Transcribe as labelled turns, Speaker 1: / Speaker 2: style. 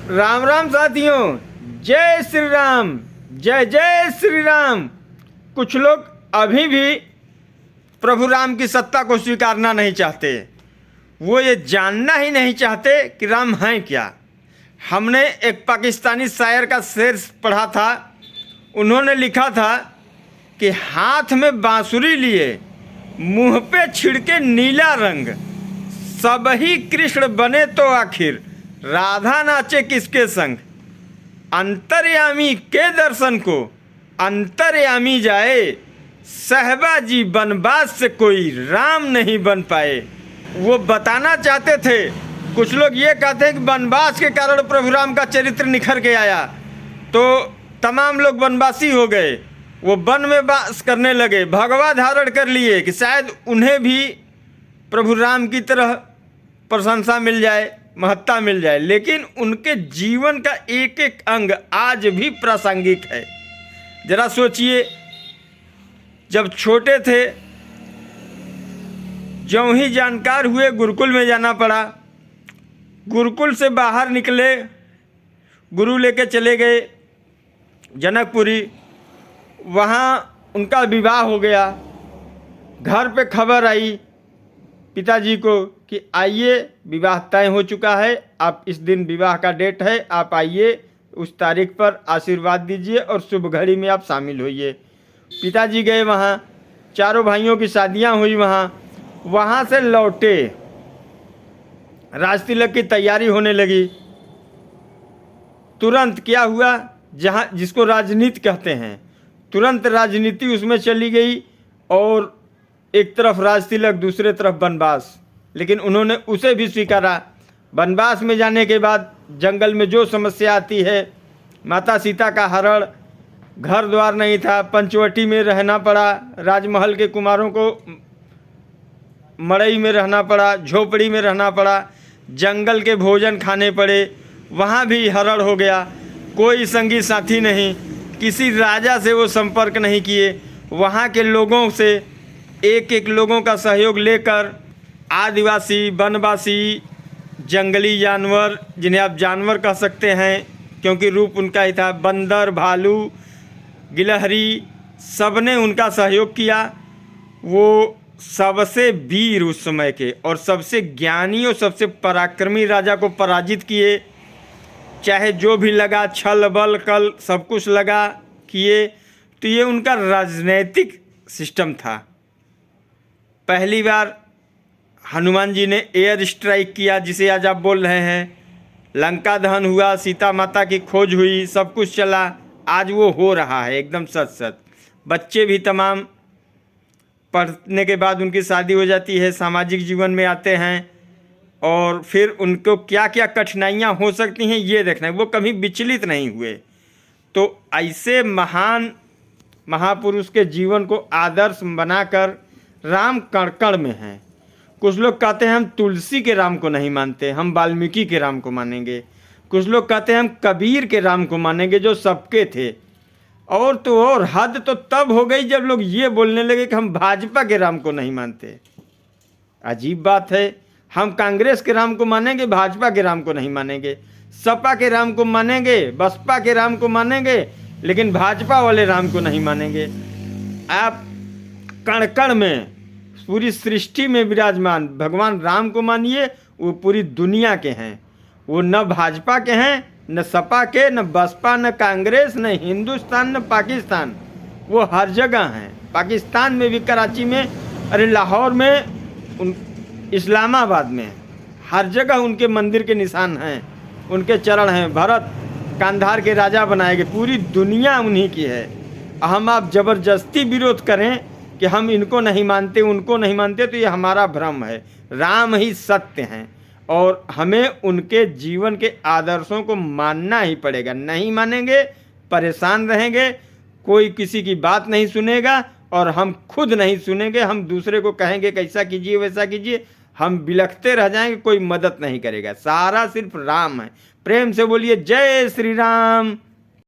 Speaker 1: राम राम साथियों, जय श्री राम, जय जय श्री राम। कुछ लोग अभी भी प्रभु राम की सत्ता को स्वीकारना नहीं चाहते। वो ये जानना ही नहीं चाहते कि राम हैं क्या। हमने एक पाकिस्तानी शायर का शेर पढ़ा था। उन्होंने लिखा था कि हाथ में बांसुरी लिए, मुंह पे छिड़के नीला रंग, सब ही कृष्ण बने तो आखिर राधा नाचे किसके संग। अंतर्यामी के दर्शन को अंतर्यामी जाए, सहबाजी बनवास से कोई राम नहीं बन पाए। वो बताना चाहते थे। कुछ लोग ये कहते हैं कि वनवास के कारण प्रभु राम का चरित्र निखर के आया, तो तमाम लोग वनवासी हो गए, वो वन में वास करने लगे, भगवा धारण कर लिए कि शायद उन्हें भी प्रभु राम की तरह प्रशंसा मिल जाए, महत्ता मिल जाए। लेकिन उनके जीवन का एक एक अंग आज भी प्रासंगिक है। जरा सोचिए, जब छोटे थे, ज्यों ही जानकार हुए गुरुकुल में जाना पड़ा। गुरुकुल से बाहर निकले, गुरु लेके चले गए जनकपुरी। वहाँ उनका विवाह हो गया। घर पे खबर आई पिताजी को कि आइए, विवाह तय हो चुका है, आप इस दिन विवाह का डेट है, आप आइए, उस तारीख पर आशीर्वाद दीजिए और शुभ घड़ी में आप शामिल होइए। पिताजी गए वहाँ, चारों भाइयों की शादियाँ हुई वहाँ से लौटे, राज तिलक की तैयारी होने लगी। तुरंत क्या हुआ, जहाँ जिसको राजनीति कहते हैं, तुरंत राजनीति उसमें चली गई और एक तरफ राज तिलक, दूसरे तरफ वनवास। लेकिन उन्होंने उसे भी स्वीकारा। वनवास में जाने के बाद जंगल में जो समस्या आती है, माता सीता का हरण, घर द्वार नहीं था, पंचवटी में रहना पड़ा, राजमहल के कुमारों को मड़ई में रहना पड़ा, झोपड़ी में रहना पड़ा, जंगल के भोजन खाने पड़े, वहाँ भी हरण हो गया। कोई संगी साथी नहीं, किसी राजा से वो संपर्क नहीं किए। वहाँ के लोगों से एक एक लोगों का सहयोग लेकर आदिवासी, वनवासी, जंगली जानवर, जिन्हें आप जानवर कह सकते हैं क्योंकि रूप उनका ही था, बंदर, भालू, गिलहरी, सबने उनका सहयोग किया। वो सबसे वीर उस समय के और सबसे ज्ञानी और सबसे पराक्रमी राजा को पराजित किए। चाहे जो भी लगा, छल बल कल सब कुछ लगा, किए। तो ये उनका राजनैतिक सिस्टम था। पहली बार हनुमान जी ने एयर स्ट्राइक किया, जिसे आज आप बोल रहे हैं। लंका दहन हुआ, सीता माता की खोज हुई, सब कुछ चला। आज वो हो रहा है एकदम सच सच। बच्चे भी तमाम पढ़ने के बाद उनकी शादी हो जाती है, सामाजिक जीवन में आते हैं और फिर उनको क्या क्या कठिनाइयाँ हो सकती हैं ये देखना है। वो कभी विचलित नहीं हुए। तो ऐसे महान महापुरुष के जीवन को आदर्श बनाकर राम कण कण में हैं। कुछ लोग कहते हैं हम तुलसी के राम को नहीं मानते, हम वाल्मीकि के राम को मानेंगे। कुछ लोग कहते हैं हम कबीर के राम को मानेंगे जो सबके थे। और तो और हद तो तब हो गई जब लोग ये बोलने लगे कि हम भाजपा के राम को नहीं मानते। अजीब बात है, हम कांग्रेस के राम को मानेंगे, भाजपा के राम को नहीं मानेंगे। सपा के राम को मानेंगे, बसपा के राम को मानेंगे, लेकिन भाजपा वाले राम को नहीं मानेंगे। आप कण कण में, पूरी सृष्टि में विराजमान भगवान राम को मानिए, वो पूरी दुनिया के हैं। वो न भाजपा के हैं, न सपा के, न बसपा, न कांग्रेस, न हिंदुस्तान, न पाकिस्तान। वो हर जगह हैं। पाकिस्तान में भी, कराची में, अरे लाहौर में, इस्लामाबाद में, हर जगह उनके मंदिर के निशान हैं, उनके चरण हैं। भरत कांधार के राजा बनाए गए, पूरी दुनिया उन्हीं की है। हम आप जबरदस्ती विरोध करें कि हम इनको नहीं मानते, उनको नहीं मानते, तो ये हमारा भ्रम है। राम ही सत्य हैं और हमें उनके जीवन के आदर्शों को मानना ही पड़ेगा। नहीं मानेंगे परेशान रहेंगे, कोई किसी की बात नहीं सुनेगा और हम खुद नहीं सुनेंगे। हम दूसरे को कहेंगे कैसा कीजिए वैसा कीजिए, हम बिलखते रह जाएंगे, कोई मदद नहीं करेगा। सारा सिर्फ राम है। प्रेम से बोलिए जय श्री राम।